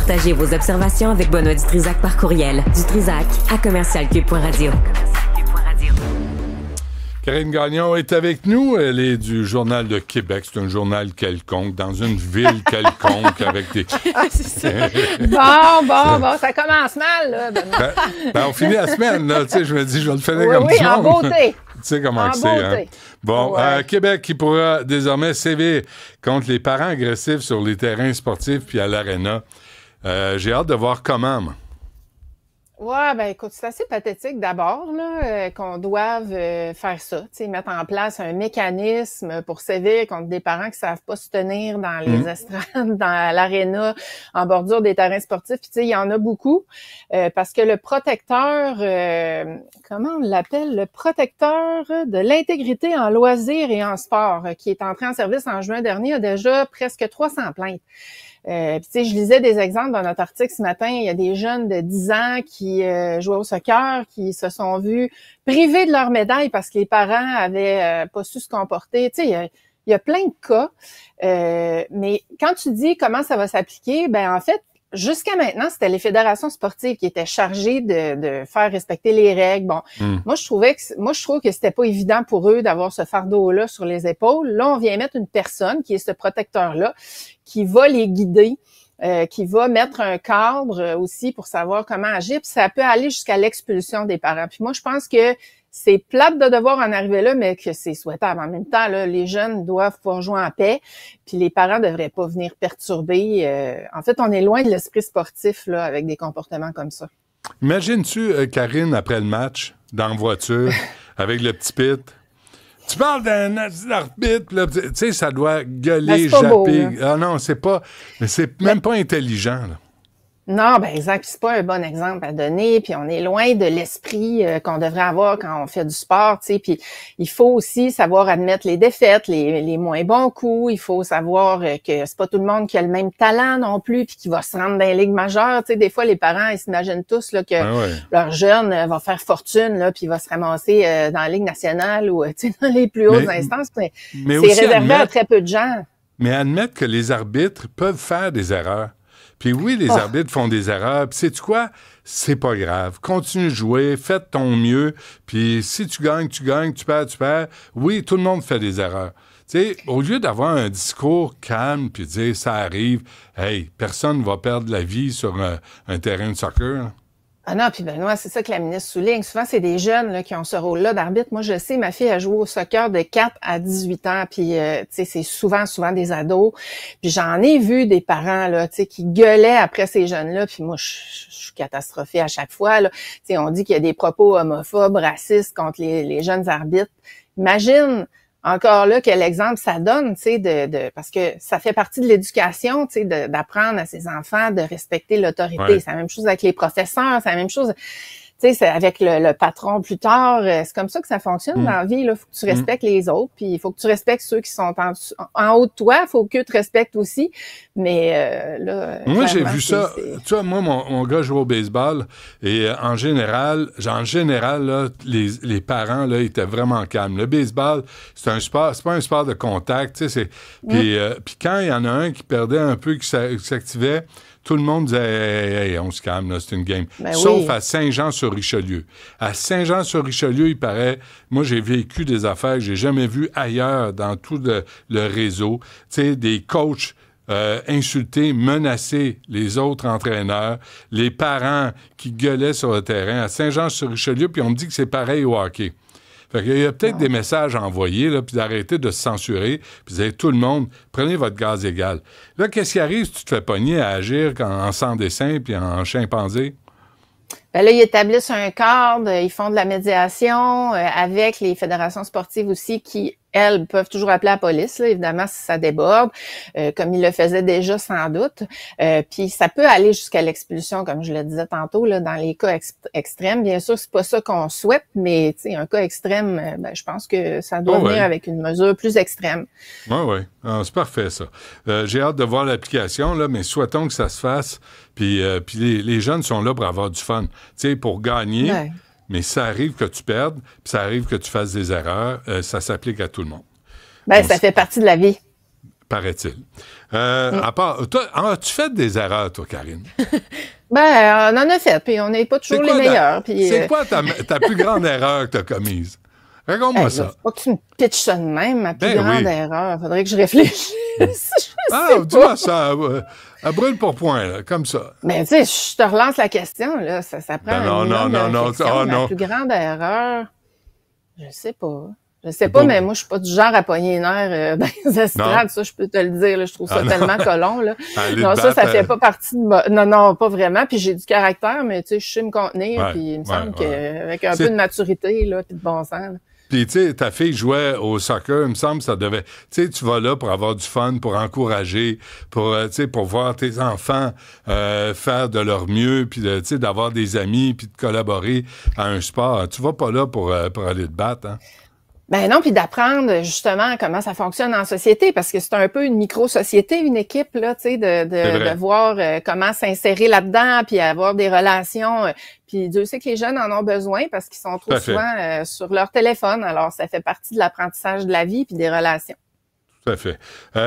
Partagez vos observations avec Benoît Dutrisac par courriel. dutrisac@commercialcube.radio. Karine Gagnon est avec nous. Elle est du Journal de Québec. C'est un journal quelconque, dans une ville quelconque, avec des... Ah, c'est ça. Bon, ça commence mal, là. On finit la semaine, là. Tu sais, je me dis, je vais le finir comme oui, du en monde. beauté. Tu sais comment En c'est, hein? beauté. Bon, Ouais. Québec qui pourra désormais sévir contre les parents agressifs sur les terrains sportifs puis à l'aréna. J'ai hâte de voir comment, moi. Ouais, ben écoute, c'est assez pathétique d'abord là qu'on doive faire ça, tu sais, mettre en place un mécanisme pour sévir contre des parents qui savent pas se tenir dans les estrades, dans l'aréna, en bordure des terrains sportifs. Puis tu sais, il y en a beaucoup parce que le protecteur, comment on l'appelle, le protecteur de l'intégrité en loisirs et en sport, qui est entré en service en juin dernier, a déjà presque 300 plaintes. Puis tu sais, je lisais des exemples dans notre article ce matin. Il y a des jeunes de 10 ans qui jouaient au soccer, qui se sont vus privés de leur médaille parce que les parents avaient pas su se comporter. Tu sais, il y a plein de cas. Mais quand tu dis comment ça va s'appliquer, ben en fait, jusqu'à maintenant, c'était les fédérations sportives qui étaient chargées de faire respecter les règles. Bon, moi je trouve que c'était pas évident pour eux d'avoir ce fardeau-là sur les épaules. Là, on vient mettre une personne qui est ce protecteur-là, qui va les guider, qui va mettre un cadre aussi pour savoir comment agir. Puis ça peut aller jusqu'à l'expulsion des parents. Puis moi, je pense que c'est plate de devoir en arriver là, mais que c'est souhaitable. En même temps, là, les jeunes doivent pouvoir jouer en paix, puis les parents devraient pas venir perturber. En fait, on est loin de l'esprit sportif là, avec des comportements comme ça. Imagines-tu, Karine, après le match, dans la voiture, avec le petit pit, tu parles d'un arbitre, là, tu sais, ça doit gueuler, c'est pas beau, japper. là. Ah non, c'est même pas intelligent, là. Non, ben exact, c'est pas un bon exemple à donner, puis on est loin de l'esprit qu'on devrait avoir quand on fait du sport, tu sais, puis il faut aussi savoir admettre les défaites, les moins bons coups, il faut savoir que c'est pas tout le monde qui a le même talent non plus, puis qui va se rendre dans les ligues majeures, tu sais, des fois les parents ils s'imaginent tous là que leur jeune va faire fortune là, puis il va se ramasser dans la Ligue nationale ou tu sais dans les plus hautes instances, mais c'est réservé à très peu de gens. Mais admettre que les arbitres peuvent faire des erreurs. Puis oui, les arbitres font des erreurs. Puis sais-tu quoi? C'est pas grave. Continue de jouer, fais de ton mieux. Puis si tu gagnes, tu gagnes, tu perds. Oui, tout le monde fait des erreurs. Tu sais, au lieu d'avoir un discours calme puis dire ça arrive, hey, personne ne va perdre la vie sur un terrain de soccer. Ah non, puis Benoît, c'est ça que la ministre souligne. Souvent, c'est des jeunes là, qui ont ce rôle-là d'arbitre. Moi, je sais, ma fille a joué au soccer de 4 à 18 ans, puis tu sais, c'est souvent des ados. Puis j'en ai vu des parents là, tu sais, qui gueulaient après ces jeunes-là, puis moi, je suis catastrophée à chaque fois là. Tu sais, on dit qu'il y a des propos homophobes, racistes contre les jeunes arbitres. Imagine encore là, quel exemple ça donne, tu sais, parce que ça fait partie de l'éducation, tu sais, d'apprendre à ses enfants de respecter l'autorité. Ouais. C'est la même chose avec les professeurs, c'est la même chose, tu sais, c'est avec le patron plus tard. C'est comme ça que ça fonctionne dans la vie, là. Faut que tu respectes les autres, puis il faut que tu respectes ceux qui sont en haut de toi. Il faut qu'eux te respectent aussi. Mais là, moi, j'ai vu ça. Tu vois, moi, mon gars joue au baseball et en général, là, les parents là étaient vraiment calmes. Le baseball, c'est un sport, c'est pas un sport de contact, tu sais. Puis quand il y en a un qui perdait un peu, qui s'activait, tout le monde disait hey, on se calme, là, c'est une game. Ben sauf à Saint-Jean-sur-Richelieu. À Saint-Jean-sur-Richelieu, il paraît, moi j'ai vécu des affaires que j'ai jamais vues ailleurs dans tout le réseau. Tu sais, des coachs insulter, menacer les autres entraîneurs, les parents qui gueulaient sur le terrain à Saint-Jean-sur-Richelieu, puis on me dit que c'est pareil au hockey. Fait qu'il y a peut-être des messages à envoyer, là, puis d'arrêter de se censurer, puis de dire tout le monde, prenez votre gaz égal. Là, qu'est-ce qui arrive si tu te fais pogner à agir en sans-dessin puis en chimpanzé? Ben là, ils établissent un cadre, ils font de la médiation avec les fédérations sportives aussi qui, elles, peuvent toujours appeler la police, là, évidemment, si ça déborde, comme ils le faisaient déjà sans doute. Puis ça peut aller jusqu'à l'expulsion, comme je le disais tantôt, là, dans les cas extrêmes. Bien sûr, c'est pas ça qu'on souhaite, mais un cas extrême, ben, je pense que ça doit venir avec une mesure plus extrême. Oui. C'est parfait, ça. J'ai hâte de voir l'application, là, mais souhaitons que ça se fasse. Puis les jeunes sont là pour avoir du fun. Tu sais, pour gagner, mais ça arrive que tu perdes, puis ça arrive que tu fasses des erreurs, ça s'applique à tout le monde. Ben, ça fait partie de la vie. Paraît-il. À part, toi, as-tu fait des erreurs, toi, Karine? Ben, on en a fait, puis on n'est pas toujours les meilleurs. C'est quoi ta plus grande erreur que tu as commise? Raconte-moi ça. Faut que tu me pitches ça de même, ma plus grande erreur. Faudrait que je réfléchisse. Dis-moi ça, à brûle pour point, là, comme ça. Ben, tu sais, je te relance la question, là. Ça prend non. Ma plus grande erreur, je sais pas. Je sais pas, mais moi, je suis pas du genre à pogner les nerfs dans les estrades. Ça, je peux te le dire. Là, je trouve ça tellement colon. Là. Non, ça fait pas partie de Non, pas vraiment. Puis j'ai du caractère, mais tu sais, je sais me contenir. Puis il me semble qu'avec un peu de maturité, là, puis de bon sens. Là. Puis, tu sais, ta fille jouait au soccer, il me semble, ça devait... Tu sais, tu vas là pour avoir du fun, pour encourager, pour voir tes enfants faire de leur mieux, puis, tu sais, d'avoir des amis, puis de collaborer à un sport. Tu vas pas là pour aller te battre, hein? Ben non, puis d'apprendre justement comment ça fonctionne en société, parce que c'est un peu une micro-société, une équipe, là, tu sais, de voir comment s'insérer là-dedans, puis avoir des relations. Puis Dieu sait que les jeunes en ont besoin parce qu'ils sont trop souvent sur leur téléphone. Alors, ça fait partie de l'apprentissage de la vie puis des relations. Tout à fait.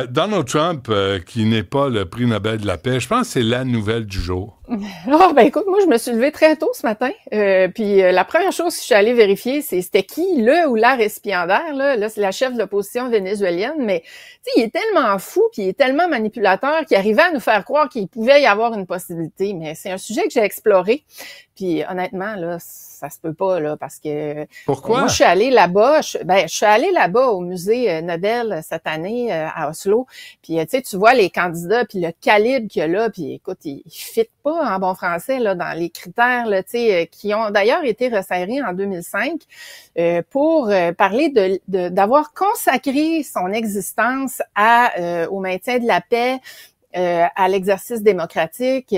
Donald Trump, qui n'est pas le prix Nobel de la paix, je pense que c'est la nouvelle du jour. Oh, ben écoute, moi, je me suis levée très tôt ce matin. Puis la première chose que je suis allée vérifier, c'était qui, le ou la récipiendaire. Là, c'est la chef de l'opposition vénézuélienne. Mais tu sais, il est tellement fou, puis il est tellement manipulateur qu'il arrivait à nous faire croire qu'il pouvait y avoir une possibilité. Mais c'est un sujet que j'ai exploré. Puis honnêtement, là, ça se peut pas, là, parce que... Pourquoi? Moi, je suis allée là-bas. Je suis allée là-bas au musée Nobel cette année à Oslo. Puis tu sais, tu vois les candidats, puis le calibre qu'il y a là, puis écoute, ils fitent pas en bon français là dans les critères là, tu sais, qui ont d'ailleurs été resserrés en 2005 pour parler d'avoir consacré son existence au maintien de la paix, à l'exercice démocratique.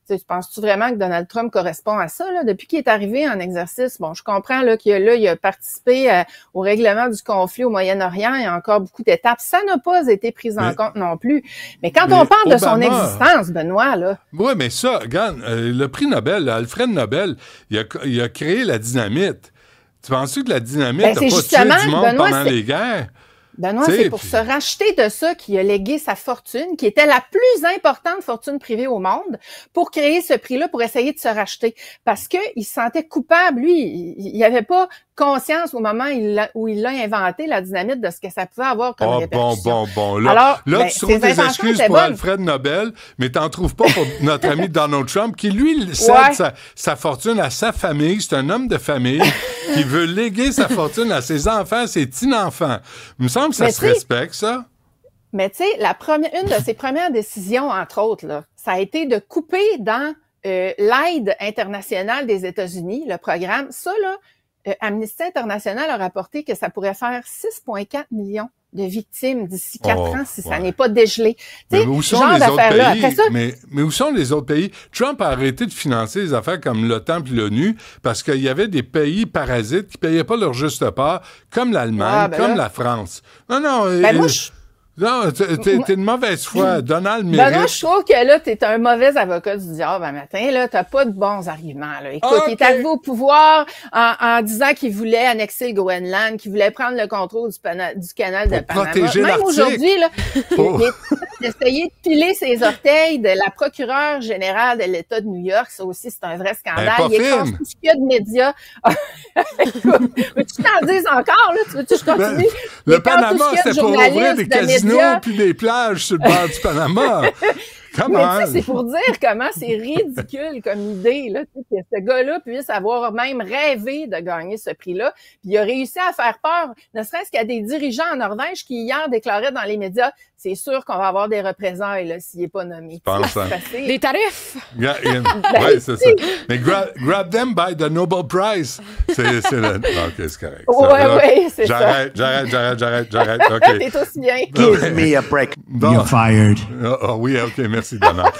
Tu penses-tu vraiment que Donald Trump correspond à ça, là? Depuis qu'il est arrivé en exercice, bon, je comprends là qu'il a participé au règlement du conflit au Moyen-Orient. Il y a encore beaucoup d'étapes. Ça n'a pas été pris en compte non plus. Mais quand on parle de son existence, Benoît, là... Oui, mais ça, regarde, le prix Nobel, Alfred Nobel, il a créé la dynamite. Tu penses-tu que la dynamite n'a pas tué du monde pendant les guerres? Benoît, c'est pour se racheter de ça qu'il a légué sa fortune, qui était la plus importante fortune privée au monde, pour créer ce prix-là, pour essayer de se racheter. Parce que il se sentait coupable, lui. Il n'avait pas conscience au moment où il l'a inventé, la dynamite, de ce que ça pouvait avoir comme répercussion. Bon. Là, tu trouves des excuses pour Alfred Nobel, mais t'en trouves pas pour notre ami Donald Trump, qui, lui, cède sa fortune à sa famille. C'est un homme de famille qui veut léguer sa fortune à ses enfants, ses petits-enfants. Il me semble que ça se respecte, ça. Mais tu sais, une de ses premières décisions, entre autres, là, ça a été de couper dans l'aide internationale des États-Unis, le programme. Ça, là, Amnesty International a rapporté que ça pourrait faire 6,4 millions de victimes d'ici 4 ans si ça n'est pas dégelé. Mais où sont les autres pays? Mais où sont les autres pays? Trump a arrêté de financer des affaires comme l'OTAN et l'ONU parce qu'il y avait des pays parasites qui ne payaient pas leur juste part, comme l'Allemagne, la France. Non, non, t'es de mauvaise foi. Donald mérite. Ben moi, je trouve que là, t'es un mauvais avocat du diable un matin. Là, t'as pas de bons arguments. Là. Écoute, il est arrivé au pouvoir en disant qu'il voulait annexer le Groenland, qu'il voulait prendre le contrôle du canal de Panama. Même aujourd'hui, là, il a essayé de piler ses orteils de la procureure générale de l'État de New York. Ça aussi, c'est un vrai scandale. Il écrase tout ce qu'il y a de médias. Écoute, veux-tu t'en dises encore? Là? Tu veux-tu que je continue? Le Panama, c'était pour ouvrir des casinos puis des plages sur le bord du Panama. Mais c'est pour dire comment c'est ridicule comme idée, là, que ce gars-là puisse avoir même rêvé de gagner ce prix-là. Puis il a réussi à faire peur, ne serait-ce qu'à des dirigeants en Norvège qui hier déclaraient dans les médias, c'est sûr qu'on va avoir des représailles là, s'il n'est pas nommé. Des tarifs! Oui, c'est ça. Mais grab them by the Nobel Prize. C'est OK, c'est correct. Oui, c'est ça. J'arrête. OK. T'es aussi bien. Give me a break. You're fired. Oui, OK, merci, Donald.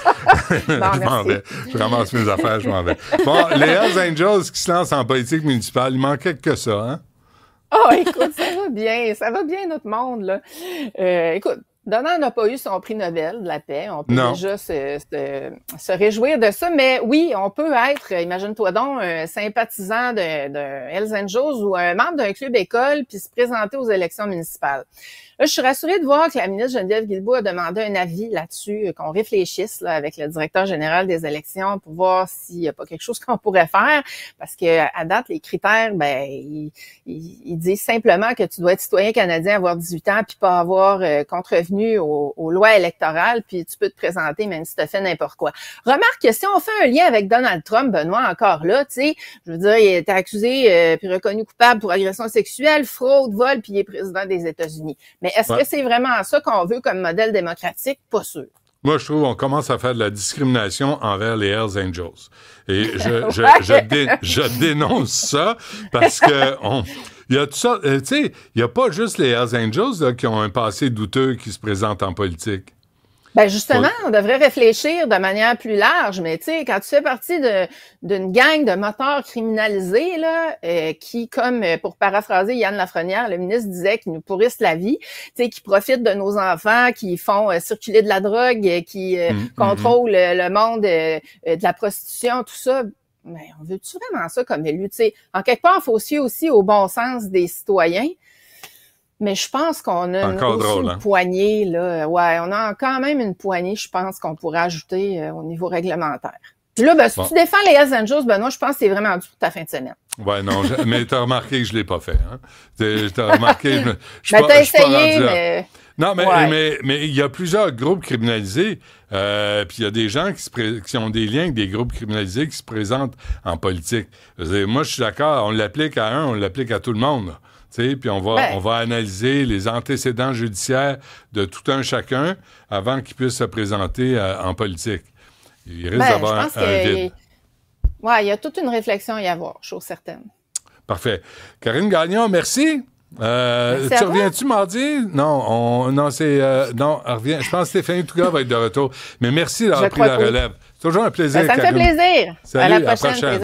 Je m'en vais. Je ramasse mes affaires, je m'en vais. Bon, les Hells Angels qui se lancent en politique municipale, il manquait que ça, hein? Oh, écoute, ça va bien notre monde, là. Écoute, Donald n'a pas eu son prix Nobel de la paix. On peut déjà se réjouir de ça. Mais oui, on peut être, imagine-toi donc, un sympathisant de Hells Angels ou un membre d'un club école puis se présenter aux élections municipales. Là, je suis rassurée de voir que la ministre Geneviève Guilbeault a demandé un avis là-dessus, qu'on réfléchisse là, avec le directeur général des élections pour voir s'il n'y a pas quelque chose qu'on pourrait faire. Parce que à date, les critères, ils disent simplement que tu dois être citoyen canadien, avoir 18 ans, puis pas avoir contrevenu aux lois électorales, puis tu peux te présenter même si tu as fait n'importe quoi. Remarque que si on fait un lien avec Donald Trump, Benoît, encore là, tu sais, je veux dire, il était accusé puis reconnu coupable pour agression sexuelle, fraude, vol, puis il est président des États-Unis. Mais est-ce que c'est vraiment ça qu'on veut comme modèle démocratique? Pas sûr. Moi, je trouve qu'on commence à faire de la discrimination envers les Hells Angels. Et je dénonce ça parce que il y a tout ça. Tu sais, il n'y a pas juste les Hells Angels là, qui ont un passé douteux qui se présentent en politique. Ben justement, on devrait réfléchir de manière plus large, mais tu sais, quand tu fais partie d'une gang de motards criminalisés là, qui, comme pour paraphraser Yann Lafrenière, le ministre disait, qui nous pourrissent la vie, tu sais, qui profitent de nos enfants, qui font circuler de la drogue, qui contrôlent le monde de la prostitution, tout ça. Mais on veut-tu vraiment ça comme élu? Tu sais, en quelque part, il faut aussi au bon sens des citoyens. Mais je pense qu'on a une poignée, là. Ouais, on a quand même une poignée, je pense, qu'on pourrait ajouter au niveau réglementaire. Puis là, si tu défends les Hells Angels, Benoît, je pense que c'est vraiment dû pour ta fin de semaine. Ouais, non, mais t'as remarqué que je l'ai pas fait, hein? T'as remarqué, t'as essayé, mais... Non, mais il y a plusieurs groupes criminalisés, puis il y a des gens qui ont des liens avec des groupes criminalisés qui se présentent en politique. Moi, je suis d'accord, on l'applique à on l'applique à tout le monde, là. Puis on va analyser les antécédents judiciaires de tout un chacun avant qu'ils puissent se présenter en politique. Il risque d'avoir un vide. Oui, il y a toute une réflexion à y avoir, chose certaine. Parfait. Karine Gagnon, merci. Tu reviens-tu mardi? Non, reviens. Je pense que Stéphanie Touga va être de retour. Mais merci d'avoir pris la relève. C'est toujours un plaisir. Ça me fait plaisir. Salut, à la prochaine.